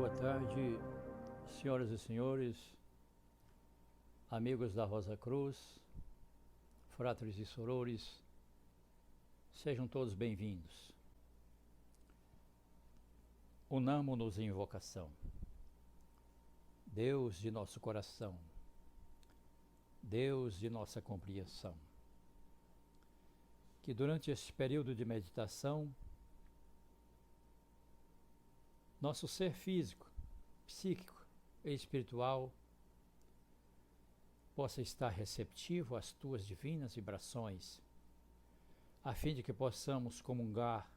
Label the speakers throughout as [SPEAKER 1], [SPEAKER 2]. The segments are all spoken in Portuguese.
[SPEAKER 1] Boa tarde, senhoras e senhores, amigos da Rosa Cruz, fratres e sorores, sejam todos bem-vindos. Unamo-nos em invocação. Deus de nosso coração, Deus de nossa compreensão, que durante este período de meditação, nosso ser físico, psíquico e espiritual possa estar receptivo às tuas divinas vibrações, a fim de que possamos comungar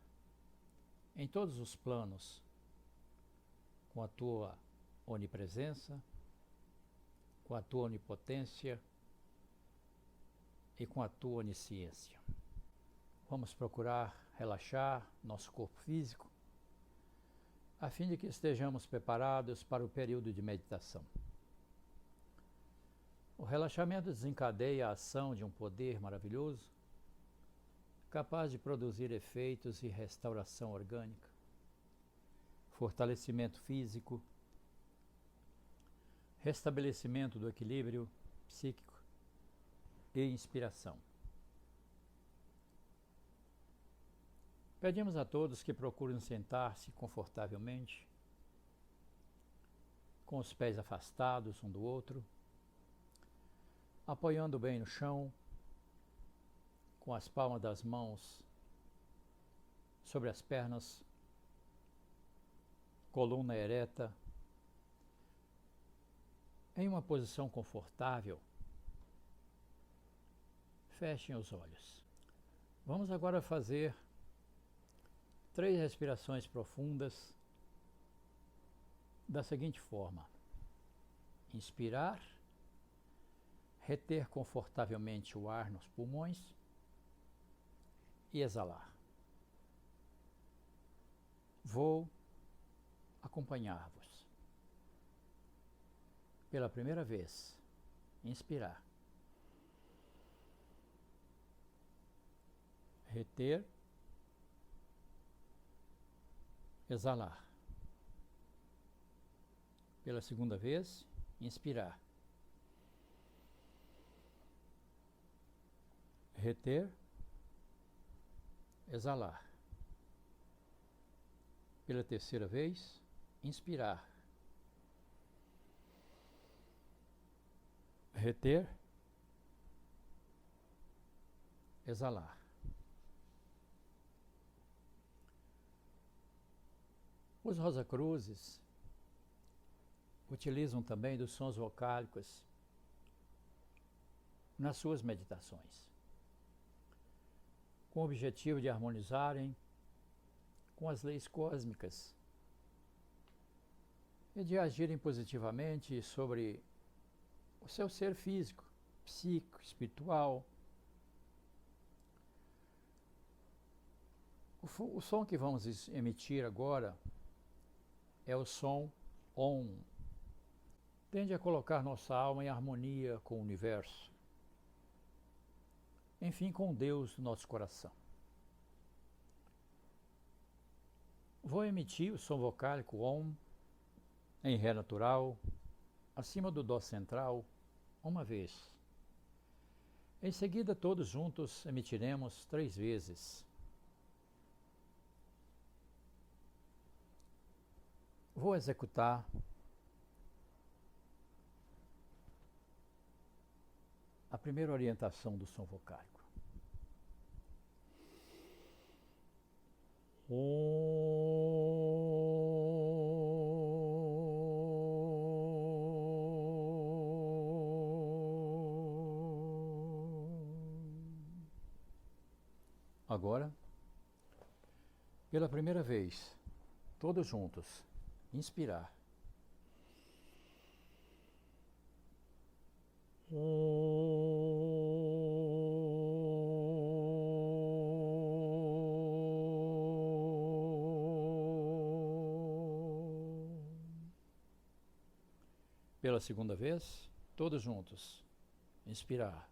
[SPEAKER 1] em todos os planos com a tua onipresença, com a tua onipotência e com a tua onisciência. Vamos procurar relaxar nosso corpo físico, a fim de que estejamos preparados para o período de meditação. O relaxamento desencadeia a ação de um poder maravilhoso, capaz de produzir efeitos de restauração orgânica, fortalecimento físico, restabelecimento do equilíbrio psíquico e inspiração. Pedimos a todos que procurem sentar-se confortavelmente, com os pés afastados um do outro, apoiando bem no chão, com as palmas das mãos sobre as pernas, coluna ereta, em uma posição confortável. Fechem os olhos. Vamos agora fazer 3 respirações profundas da seguinte forma: inspirar, reter confortavelmente o ar nos pulmões e exalar. Vou acompanhar-vos. Pela primeira vez, inspirar, reter, exalar. Pela segunda vez, inspirar, reter, exalar. Pela terceira vez, inspirar, reter, exalar. Os Rosacruzes utilizam também dos sons vocálicos nas suas meditações, com o objetivo de harmonizarem com as leis cósmicas e de agirem positivamente sobre o seu ser físico, psíquico, espiritual. O som que vamos emitir agora é o som Om. Tende a colocar nossa alma em harmonia com o universo, enfim, com Deus do nosso coração. Vou emitir o som vocálico Om em Ré natural, acima do Dó central, uma vez. Em seguida, todos juntos emitiremos 3 vezes. Vou executar a primeira orientação do som vocálico. Agora, pela primeira vez, todos juntos, inspirar. Pela segunda vez, todos juntos, inspirar.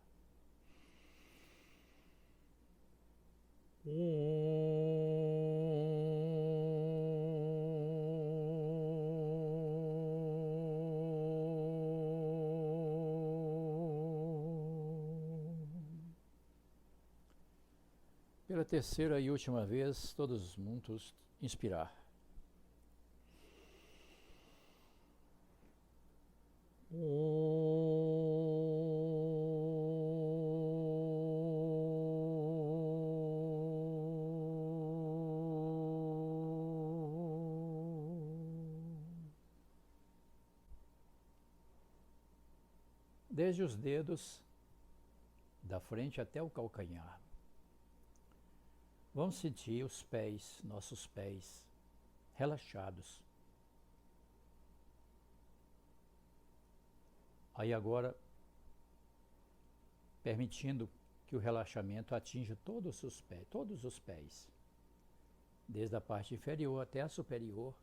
[SPEAKER 1] Pela terceira e última vez, todos juntos, inspirar. Desde os dedos da frente até o calcanhar. Vamos sentir os pés, nossos pés, relaxados. Aí agora, permitindo que o relaxamento atinja todos os pés, desde a parte inferior até a superior,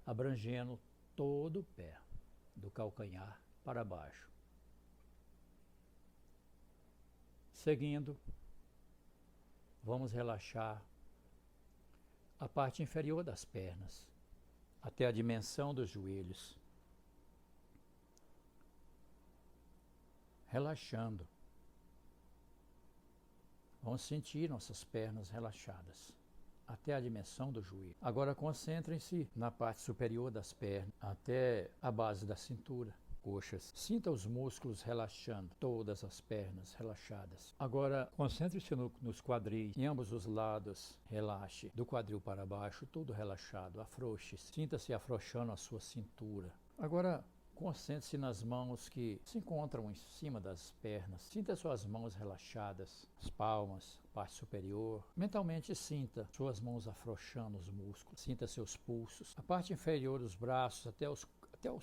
[SPEAKER 1] abrangendo todo o pé, do calcanhar para baixo. Seguindo, vamos relaxar a parte inferior das pernas, até a dimensão dos joelhos. Relaxando. Vamos sentir nossas pernas relaxadas, até a dimensão do joelho. Agora concentrem-se na parte superior das pernas, até a base da cintura. Coxas. Sinta os músculos relaxando, todas as pernas relaxadas. Agora, concentre-se nos quadris, em ambos os lados. Relaxe, do quadril para baixo, tudo relaxado. Afrouxe-se. Sinta-se afrouxando a sua cintura. Agora, concentre-se nas mãos que se encontram em cima das pernas. Sinta suas mãos relaxadas, as palmas, parte superior. Mentalmente sinta suas mãos afrouxando os músculos. Sinta seus pulsos. A parte inferior dos braços até os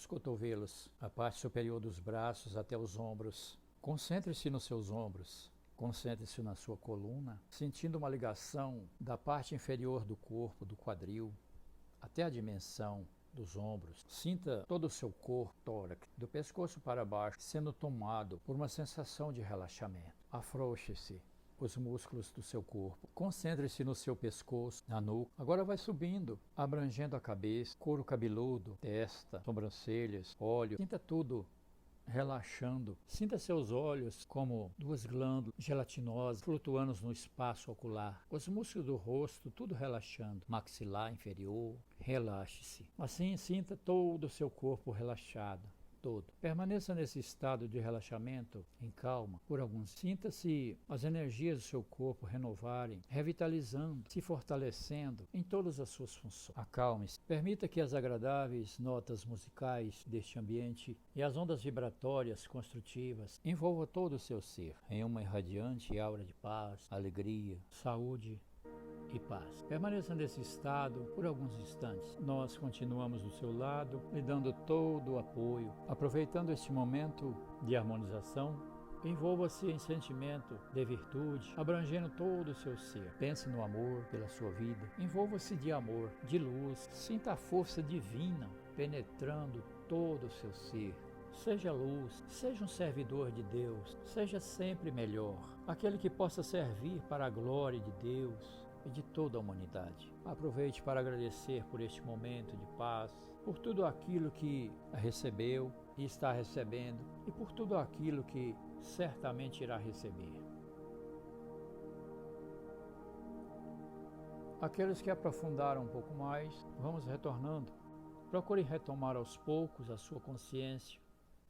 [SPEAKER 1] cotovelos, a parte superior dos braços até os ombros. Concentre-se nos seus ombros, concentre-se na sua coluna, sentindo uma ligação da parte inferior do corpo, do quadril, até a dimensão dos ombros. Sinta todo o seu corpo, tórax, do pescoço para baixo, sendo tomado por uma sensação de relaxamento. Afrouxe-se os músculos do seu corpo. Concentre-se no seu pescoço, na nuca. Agora vai subindo, abrangendo a cabeça, couro cabeludo, testa, sobrancelhas, olhos. Sinta tudo relaxando. Sinta seus olhos como duas glândulas gelatinosas flutuando no espaço ocular. Os músculos do rosto, tudo relaxando. Maxilar inferior, relaxe-se. Assim, sinta todo o seu corpo relaxado. Todo. Permaneça nesse estado de relaxamento, em calma, por alguns. Sinta-se as energias do seu corpo renovarem, revitalizando, se fortalecendo em todas as suas funções. Acalme-se. Permita que as agradáveis notas musicais deste ambiente e as ondas vibratórias construtivas envolvam todo o seu ser em uma irradiante aura de paz, alegria, saúde e paz. Permaneça nesse estado por alguns instantes. Nós continuamos do seu lado, lhe dando todo o apoio. Aproveitando este momento de harmonização, envolva-se em sentimento de virtude, abrangendo todo o seu ser. Pense no amor pela sua vida. Envolva-se de amor, de luz. Sinta a força divina penetrando todo o seu ser. Seja luz, seja um servidor de Deus, seja sempre melhor, aquele que possa servir para a glória de Deus e de toda a humanidade. Aproveite para agradecer por este momento de paz, por tudo aquilo que recebeu e está recebendo e por tudo aquilo que certamente irá receber. Aqueles que aprofundaram um pouco mais, vamos retornando. Procure retomar aos poucos a sua consciência,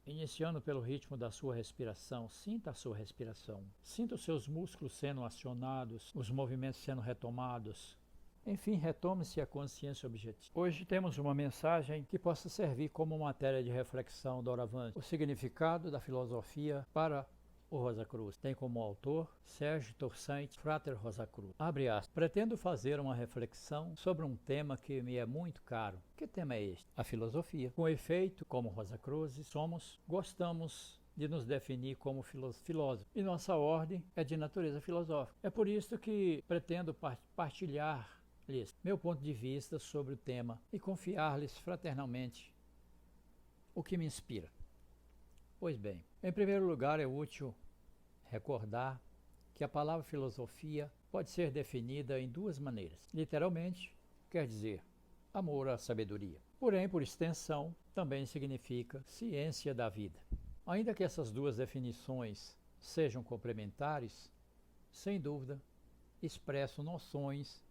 [SPEAKER 1] iniciando pelo ritmo da sua respiração. Sinta a sua respiração. Sinta os seus músculos sendo acionados, os movimentos sendo retomados. Enfim, retome-se a consciência objetiva. Hoje temos uma mensagem que possa servir como matéria de reflexão doravante. O significado da filosofia para o Rosa Cruz. Tem como autor Sérgio Torsante, Frater Rosa Cruz. Abre aspas. Pretendo fazer uma reflexão sobre um tema que me é muito caro. Que tema é este? A filosofia. Com efeito, como Rosa Cruz, gostamos de nos definir como filósofos. E nossa ordem é de natureza filosófica. É por isso que pretendo partilhar-lhes meu ponto de vista sobre o tema e confiar-lhes fraternalmente o que me inspira. Pois bem, em primeiro lugar é útil recordar que a palavra filosofia pode ser definida em duas maneiras. Literalmente, quer dizer amor à sabedoria. Porém, por extensão, também significa ciência da vida. Ainda que essas duas definições sejam complementares, sem dúvida, expressam noções,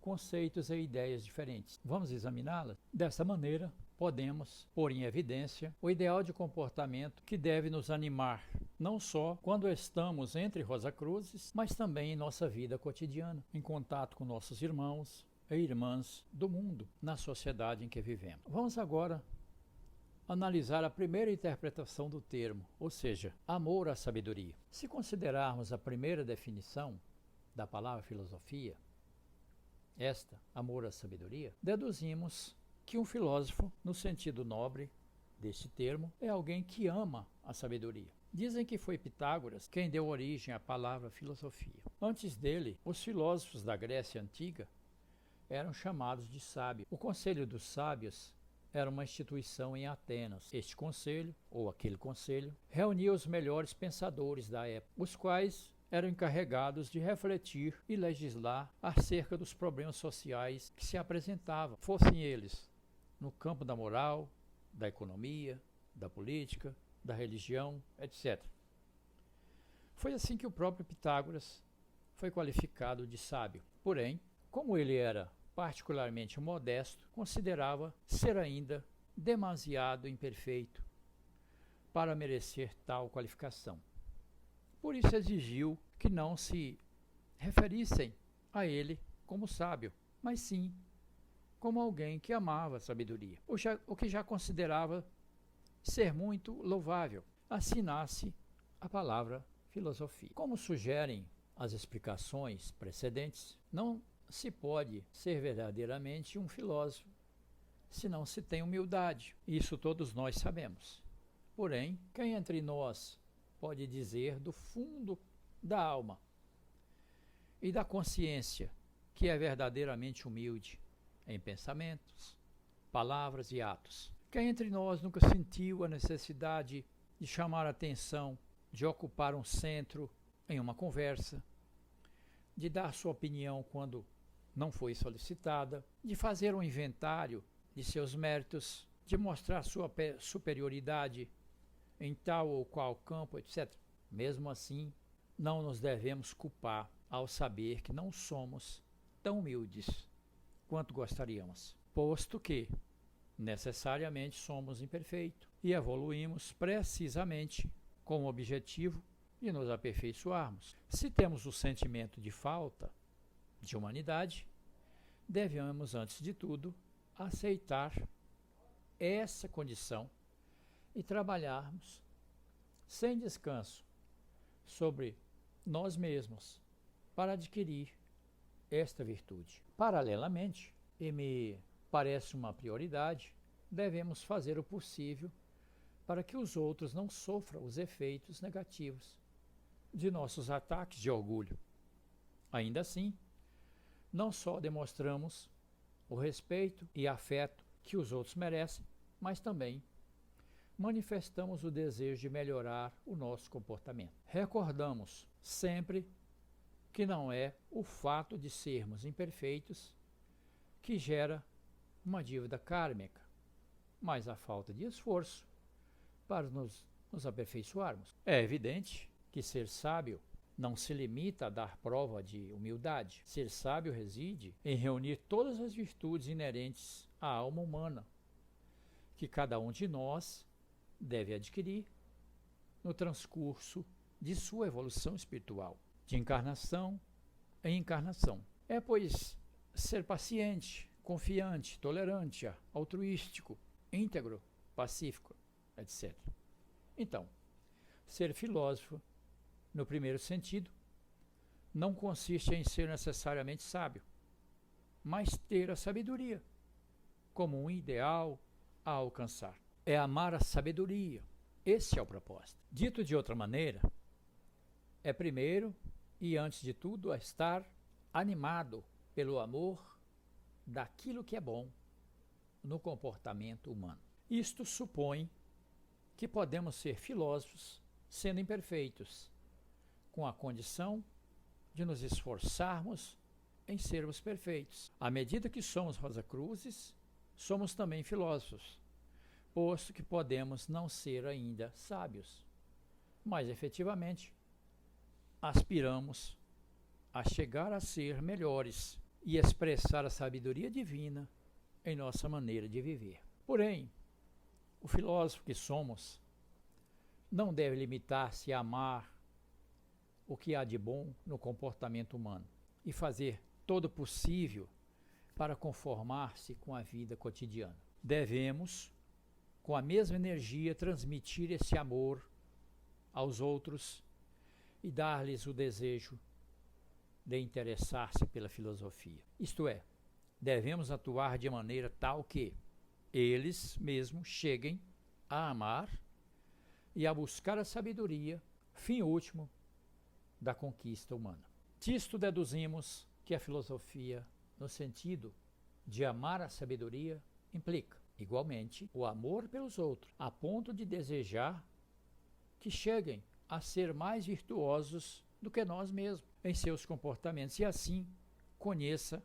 [SPEAKER 1] conceitos e ideias diferentes. Vamos examiná-las? Dessa maneira, podemos pôr em evidência o ideal de comportamento que deve nos animar, não só quando estamos entre Rosacruzes, mas também em nossa vida cotidiana, em contato com nossos irmãos e irmãs do mundo, na sociedade em que vivemos. Vamos agora analisar a primeira interpretação do termo, ou seja, amor à sabedoria. Se considerarmos a primeira definição da palavra filosofia, amor à sabedoria, deduzimos que um filósofo, no sentido nobre deste termo, é alguém que ama a sabedoria. Dizem que foi Pitágoras quem deu origem à palavra filosofia. Antes dele, os filósofos da Grécia Antiga eram chamados de sábios. O Conselho dos Sábios era uma instituição em Atenas. Este conselho, ou aquele conselho, reunia os melhores pensadores da época, os quais eram encarregados de refletir e legislar acerca dos problemas sociais que se apresentavam, fossem eles no campo da moral, da economia, da política, da religião, etc. Foi assim que o próprio Pitágoras foi qualificado de sábio. Porém, como ele era particularmente modesto, considerava ser ainda demasiado imperfeito para merecer tal qualificação. Por isso exigiu que não se referissem a ele como sábio, mas sim como alguém que amava a sabedoria, o que já considerava ser muito louvável. Assim nasce a palavra filosofia. Como sugerem as explicações precedentes, não se pode ser verdadeiramente um filósofo se não se tem humildade. Isso todos nós sabemos. Porém, quem entre nós pode dizer do fundo da alma e da consciência que é verdadeiramente humilde em pensamentos, palavras e atos? Quem entre nós nunca sentiu a necessidade de chamar a atenção, de ocupar um centro em uma conversa, de dar sua opinião quando não foi solicitada, de fazer um inventário de seus méritos, de mostrar sua superioridade em tal ou qual campo, etc. Mesmo assim, não nos devemos culpar ao saber que não somos tão humildes quanto gostaríamos, posto que necessariamente somos imperfeitos e evoluímos precisamente com o objetivo de nos aperfeiçoarmos. Se temos o sentimento de falta de humanidade, devemos, antes de tudo, aceitar essa condição e trabalharmos sem descanso sobre nós mesmos para adquirir esta virtude. Paralelamente, e me parece uma prioridade, devemos fazer o possível para que os outros não sofram os efeitos negativos de nossos ataques de orgulho. Ainda assim, não só demonstramos o respeito e afeto que os outros merecem, mas também manifestamos o desejo de melhorar o nosso comportamento. Recordamos sempre que não é o fato de sermos imperfeitos que gera uma dívida kármica, mas a falta de esforço para nos aperfeiçoarmos. É evidente que ser sábio não se limita a dar prova de humildade. Ser sábio reside em reunir todas as virtudes inerentes à alma humana, que cada um de nós deve adquirir no transcurso de sua evolução espiritual, de encarnação em encarnação. É, pois, ser paciente, confiante, tolerante, altruístico, íntegro, pacífico, etc. Então, ser filósofo, no primeiro sentido, não consiste em ser necessariamente sábio, mas ter a sabedoria como um ideal a alcançar. É amar a sabedoria. Esse é o propósito. Dito de outra maneira, é primeiro e antes de tudo estar animado pelo amor daquilo que é bom no comportamento humano. Isto supõe que podemos ser filósofos sendo imperfeitos, com a condição de nos esforçarmos em sermos perfeitos. À medida que somos Rosacruzes, somos também filósofos, posto que podemos não ser ainda sábios, mas efetivamente aspiramos a chegar a ser melhores e expressar a sabedoria divina em nossa maneira de viver. Porém, o filósofo que somos não deve limitar-se a amar o que há de bom no comportamento humano e fazer todo o possível para conformar-se com a vida cotidiana. Devemos, com a mesma energia, transmitir esse amor aos outros e dar-lhes o desejo de interessar-se pela filosofia. Isto é, devemos atuar de maneira tal que eles mesmos cheguem a amar e a buscar a sabedoria, fim último da conquista humana. Disto deduzimos que a filosofia, no sentido de amar a sabedoria, implica, igualmente, o amor pelos outros, a ponto de desejar que cheguem a ser mais virtuosos do que nós mesmos em seus comportamentos e assim conheça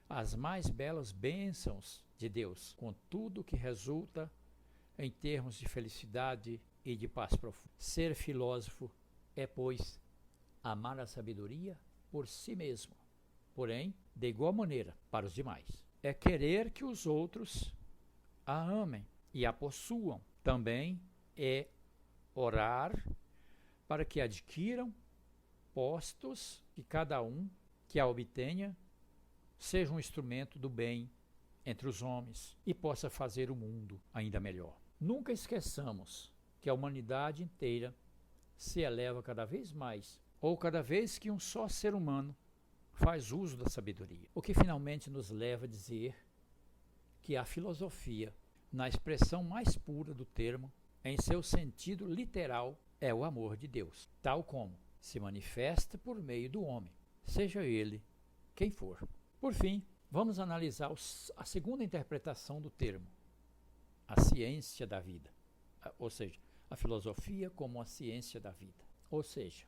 [SPEAKER 1] as mais belas bênçãos de Deus, com tudo que resulta em termos de felicidade e de paz profunda. Ser filósofo é, pois, amar a sabedoria por si mesmo, porém, de igual maneira, para os demais. É querer que os outros a amem e a possuam. Também é orar para que adquiram postos que cada um que a obtenha seja um instrumento do bem entre os homens e possa fazer o mundo ainda melhor. Nunca esqueçamos que a humanidade inteira se eleva cada vez mais, ou cada vez que um só ser humano faz uso da sabedoria, o que finalmente nos leva a dizer que a filosofia, na expressão mais pura do termo, em seu sentido literal, é o amor de Deus, tal como se manifesta por meio do homem, seja ele quem for. Por fim, vamos analisar a segunda interpretação do termo, a ciência da vida, ou seja, a filosofia como a ciência da vida. Ou seja,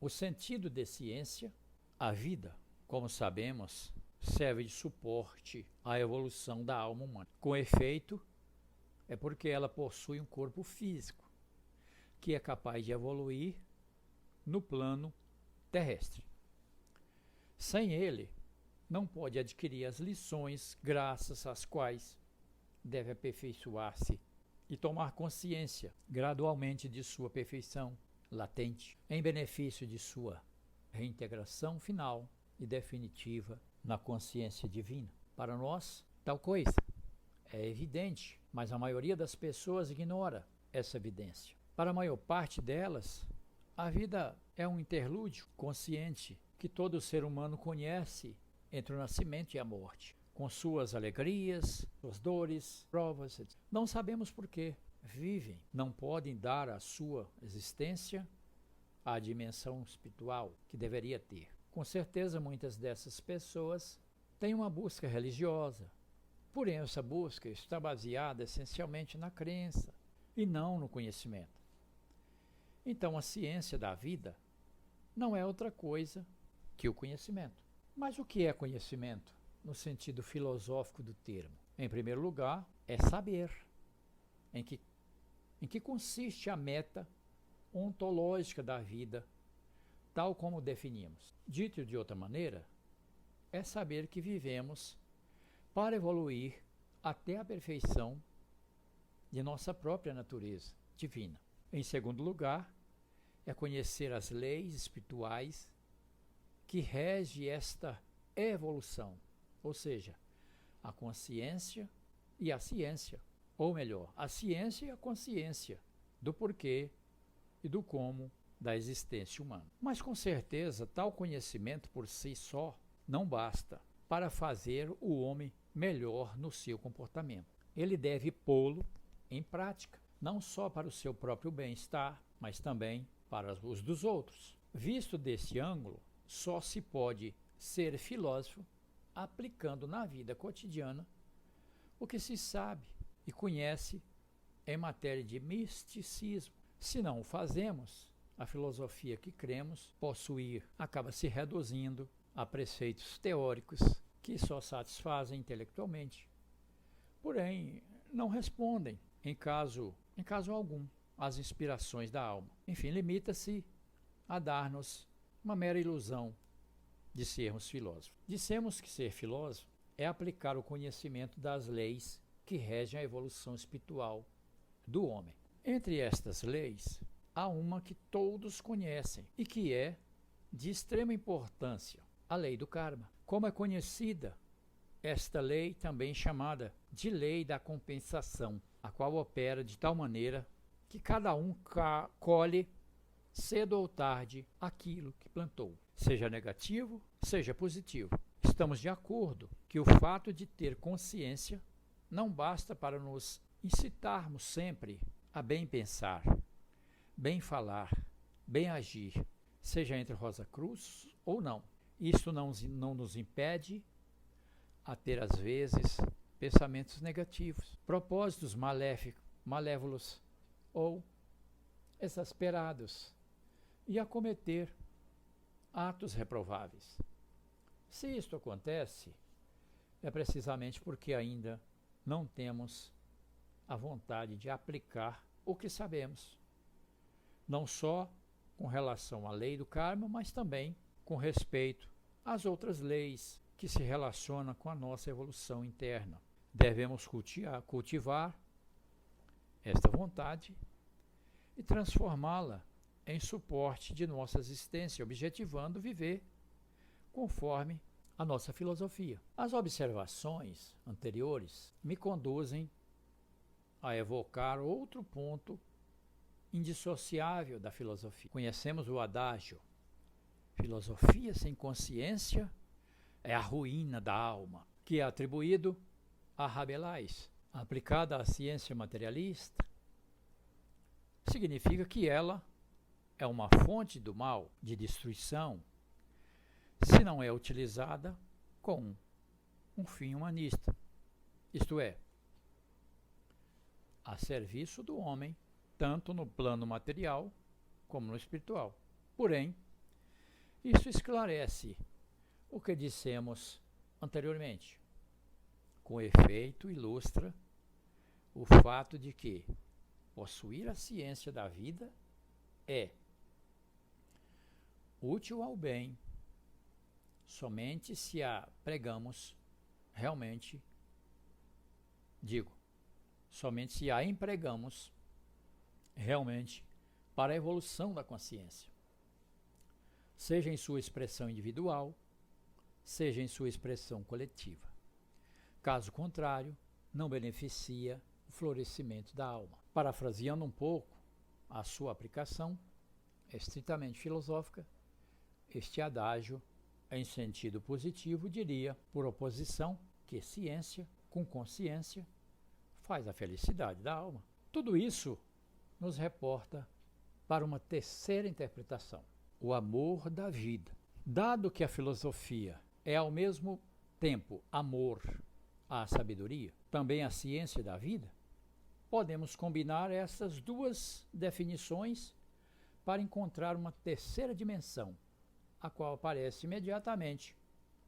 [SPEAKER 1] o sentido de ciência, a vida, como sabemos, serve de suporte à evolução da alma humana. Com efeito, é porque ela possui um corpo físico, que é capaz de evoluir no plano terrestre. Sem ele, não pode adquirir as lições graças às quais deve aperfeiçoar-se e tomar consciência gradualmente de sua perfeição latente, em benefício de sua reintegração final e definitiva na consciência divina. Para nós, tal coisa é evidente, mas a maioria das pessoas ignora essa evidência. Para a maior parte delas, a vida é um interlúdio consciente que todo ser humano conhece entre o nascimento e a morte, com suas alegrias, suas dores, provas, etc. Não sabemos por que vivem, não podem dar à sua existência a dimensão espiritual que deveria ter. Com certeza, muitas dessas pessoas têm uma busca religiosa, porém essa busca está baseada essencialmente na crença e não no conhecimento. Então, a ciência da vida não é outra coisa que o conhecimento. Mas o que é conhecimento, no sentido filosófico do termo? Em primeiro lugar, é saber em que consiste a meta ontológica da vida, tal como definimos. Dito de outra maneira, é saber que vivemos para evoluir até a perfeição de nossa própria natureza divina. Em segundo lugar, é conhecer as leis espirituais que regem esta evolução, ou seja, a consciência e a ciência, ou melhor, a ciência e a consciência do porquê e do como da existência humana. Mas com certeza, tal conhecimento por si só não basta para fazer o homem melhor no seu comportamento. Ele deve pô-lo em prática, não só para o seu próprio bem-estar, mas também para os dos outros. Visto desse ângulo, só se pode ser filósofo aplicando na vida cotidiana o que se sabe e conhece em matéria de misticismo. Se não o fazemos, a filosofia que cremos possuir acaba se reduzindo a preceitos teóricos que só satisfazem intelectualmente, porém não respondem, em caso algum, às inspirações da alma. Enfim, limita-se a dar-nos uma mera ilusão de sermos filósofos? Dissemos que ser filósofo é aplicar o conhecimento das leis que regem a evolução espiritual do homem. Entre estas leis, há uma que todos conhecem e que é de extrema importância, a lei do karma. Como é conhecida esta lei, também chamada de lei da compensação, a qual opera de tal maneira que cada um colhe cedo ou tarde aquilo que plantou, seja negativo, seja positivo. Estamos de acordo que o fato de ter consciência não basta para nos incitarmos sempre a bem pensar, bem falar, bem agir, seja entre Rosa Cruz ou não. Isto não nos impede a ter, às vezes, pensamentos negativos, propósitos malévolos ou exasperados e a cometer atos reprováveis. Se isto acontece, é precisamente porque ainda não temos a vontade de aplicar o que sabemos, não só com relação à lei do karma, mas também com respeito às outras leis que se relacionam com a nossa evolução interna. Devemos cultivar esta vontade e transformá-la em suporte de nossa existência, objetivando viver conforme a nossa filosofia. As observações anteriores me conduzem a evocar outro ponto indissociável da filosofia. Conhecemos o adágio: filosofia sem consciência é a ruína da alma, que é atribuído a Rabelais. Aplicada à ciência materialista, significa que ela é uma fonte do mal, de destruição, se não é utilizada com um fim humanista, isto é, a serviço do homem, tanto no plano material como no espiritual. Porém, isso esclarece o que dissemos anteriormente. Com efeito, ilustra o fato de que possuir a ciência da vida é útil ao bem somente se a pregamos realmente, somente se a empregamos realmente para a evolução da consciência, seja em sua expressão individual, seja em sua expressão coletiva. Caso contrário, não beneficia o florescimento da alma. Parafraseando um pouco a sua aplicação estritamente filosófica, este adágio, em sentido positivo, diria, por oposição, que ciência com consciência faz a felicidade da alma. Tudo isso nos reporta para uma terceira interpretação: o amor da vida. Dado que a filosofia é ao mesmo tempo amor à sabedoria, também a ciência da vida, podemos combinar essas duas definições para encontrar uma terceira dimensão, a qual aparece imediatamente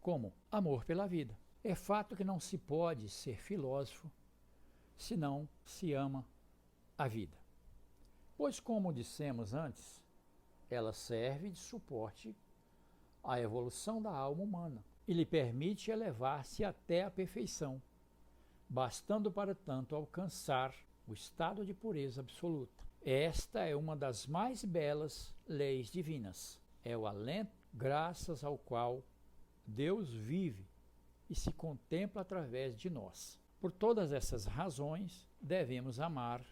[SPEAKER 1] como amor pela vida. É fato que não se pode ser filósofo se não se ama a vida, pois, como dissemos antes, ela serve de suporte à evolução da alma humana e lhe permite elevar-se até a perfeição, bastando para tanto alcançar o estado de pureza absoluta. Esta é uma das mais belas leis divinas. É o alento graças ao qual Deus vive e se contempla através de nós. Por todas essas razões, devemos amar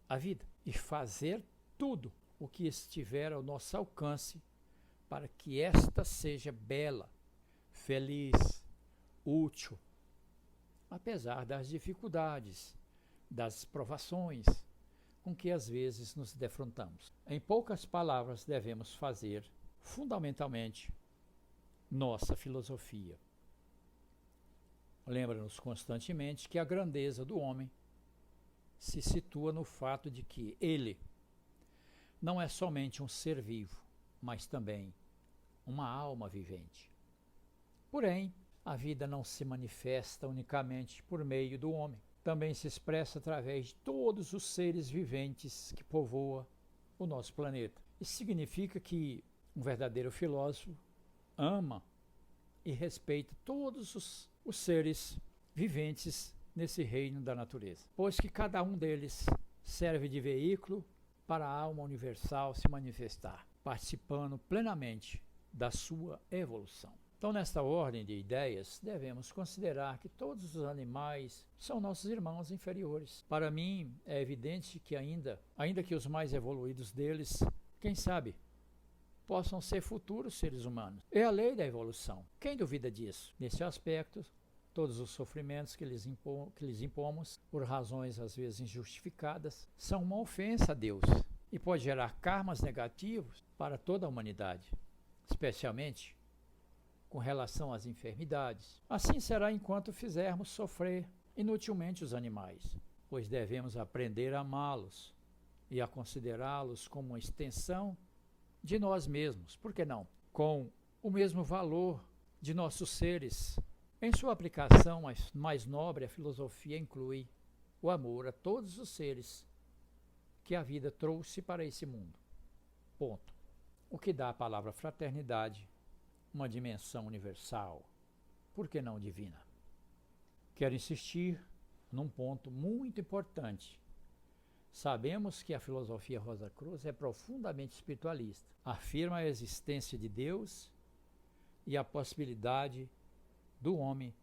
[SPEAKER 1] a vida e fazer tudo o que estiver ao nosso alcance para que esta seja bela, feliz, útil, apesar das dificuldades, das provações com que às vezes nos defrontamos. Em poucas palavras, devemos fazer, fundamentalmente, nossa filosofia. Lembra-nos constantemente que a grandeza do homem se situa no fato de que ele não é somente um ser vivo, mas também uma alma vivente. Porém, a vida não se manifesta unicamente por meio do homem. Também se expressa através de todos os seres viventes que povoam o nosso planeta. Isso significa que um verdadeiro filósofo ama e respeita todos os seres viventes nesse reino da natureza, pois que cada um deles serve de veículo para a alma universal se manifestar, participando plenamente da sua evolução. Então, nesta ordem de ideias, devemos considerar que todos os animais são nossos irmãos inferiores. Para mim, é evidente que ainda que os mais evoluídos deles, quem sabe, possam ser futuros seres humanos. É a lei da evolução. Quem duvida disso? Nesse aspecto, todos os sofrimentos que lhes impomos, por razões às vezes injustificadas, são uma ofensa a Deus e pode gerar karmas negativos para toda a humanidade, especialmente com relação às enfermidades. Assim será enquanto fizermos sofrer inutilmente os animais, pois devemos aprender a amá-los e a considerá-los como uma extensão de nós mesmos, por que não? Com o mesmo valor de nossos seres. Em sua aplicação mais nobre, a filosofia inclui o amor a todos os seres que a vida trouxe para esse mundo. Ponto. O que dá à palavra fraternidade uma dimensão universal, por que não divina? Quero insistir num ponto muito importante. Sabemos que a filosofia Rosa Cruz é profundamente espiritualista. Afirma a existência de Deus e a possibilidade do homem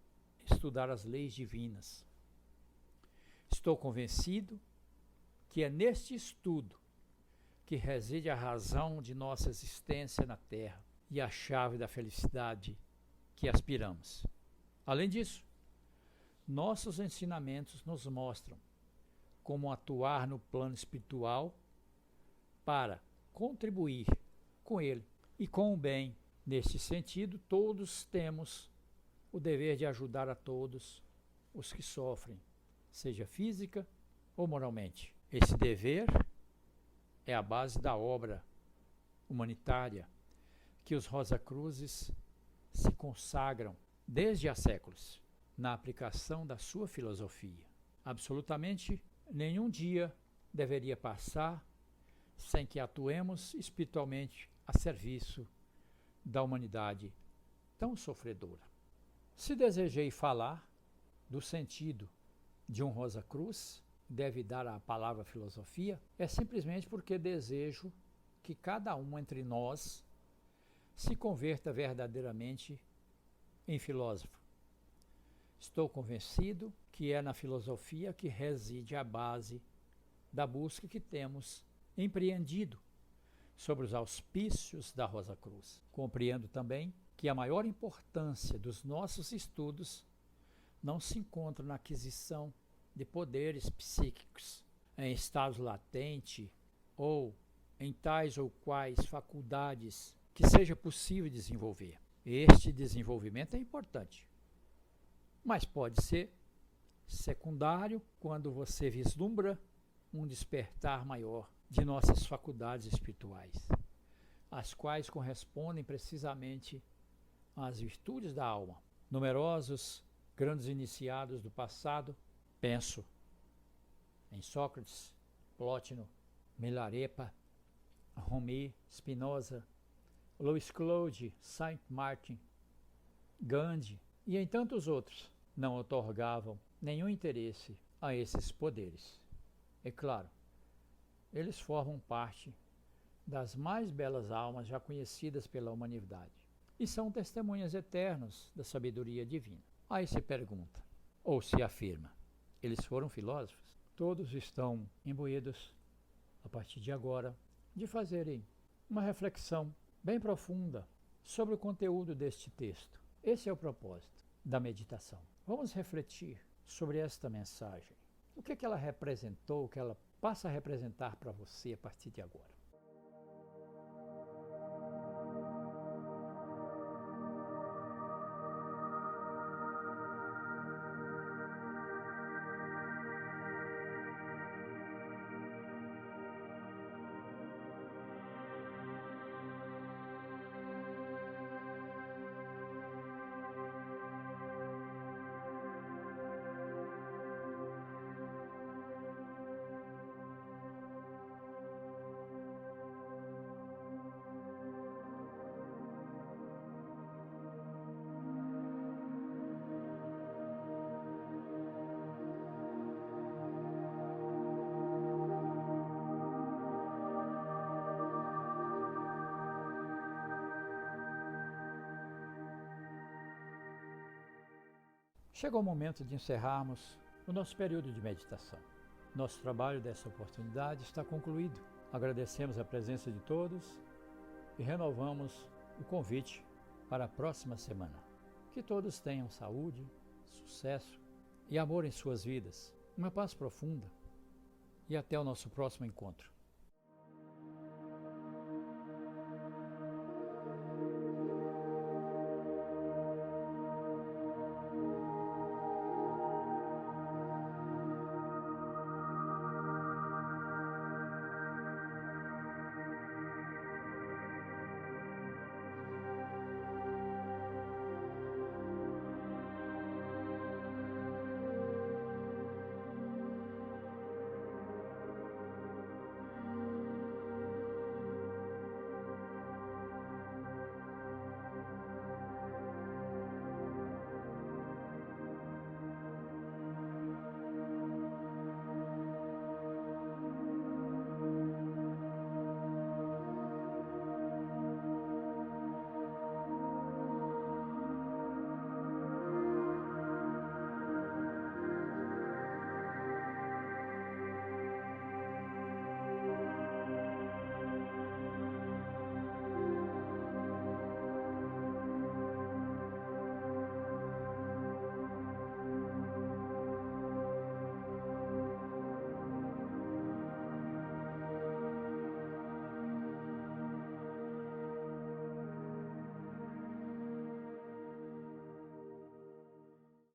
[SPEAKER 1] estudar as leis divinas. Estou convencido que é neste estudo que reside a razão de nossa existência na Terra e a chave da felicidade que aspiramos. Além disso, nossos ensinamentos nos mostram como atuar no plano espiritual para contribuir com ele e com o bem. Neste sentido, todos temos o dever de ajudar a todos os que sofrem, seja física ou moralmente. Esse dever é a base da obra humanitária que os Rosa Cruzes se consagram desde há séculos na aplicação da sua filosofia. Absolutamente nenhum dia deveria passar sem que atuemos espiritualmente a serviço da humanidade tão sofredora. Se desejei falar do sentido de um Rosa Cruz, deve dar à palavra filosofia, é simplesmente porque desejo que cada um entre nós se converta verdadeiramente em filósofo. Estou convencido que é na filosofia que reside a base da busca que temos empreendido sobre os auspícios da Rosa Cruz. Compreendo também que a maior importância dos nossos estudos não se encontra na aquisição de poderes psíquicos em estado latente ou em tais ou quais faculdades que seja possível desenvolver. Este desenvolvimento é importante, mas pode ser secundário quando você vislumbra um despertar maior de nossas faculdades espirituais, as quais correspondem precisamente às virtudes da alma. Numerosos grandes iniciados do passado, penso em Sócrates, Plótino, Milarepa, Rumi, Spinoza, Louis Claude, Saint Martin, Gandhi e em tantos outros, não otorgavam nenhum interesse a esses poderes. É claro, eles formam parte das mais belas almas já conhecidas pela humanidade e são testemunhas eternos da sabedoria divina. Aí se pergunta, ou se afirma, eles foram filósofos? Todos estão imbuídos, a partir de agora, de fazerem uma reflexão bem profunda sobre o conteúdo deste texto. Esse é o propósito da meditação. Vamos refletir sobre esta mensagem. O que ela representou, o que ela passa a representar para você a partir de agora. Chegou o momento de encerrarmos o nosso período de meditação. Nosso trabalho dessa oportunidade está concluído. Agradecemos a presença de todos e renovamos o convite para a próxima semana. Que todos tenham saúde, sucesso e amor em suas vidas, uma paz profunda e até o nosso próximo encontro.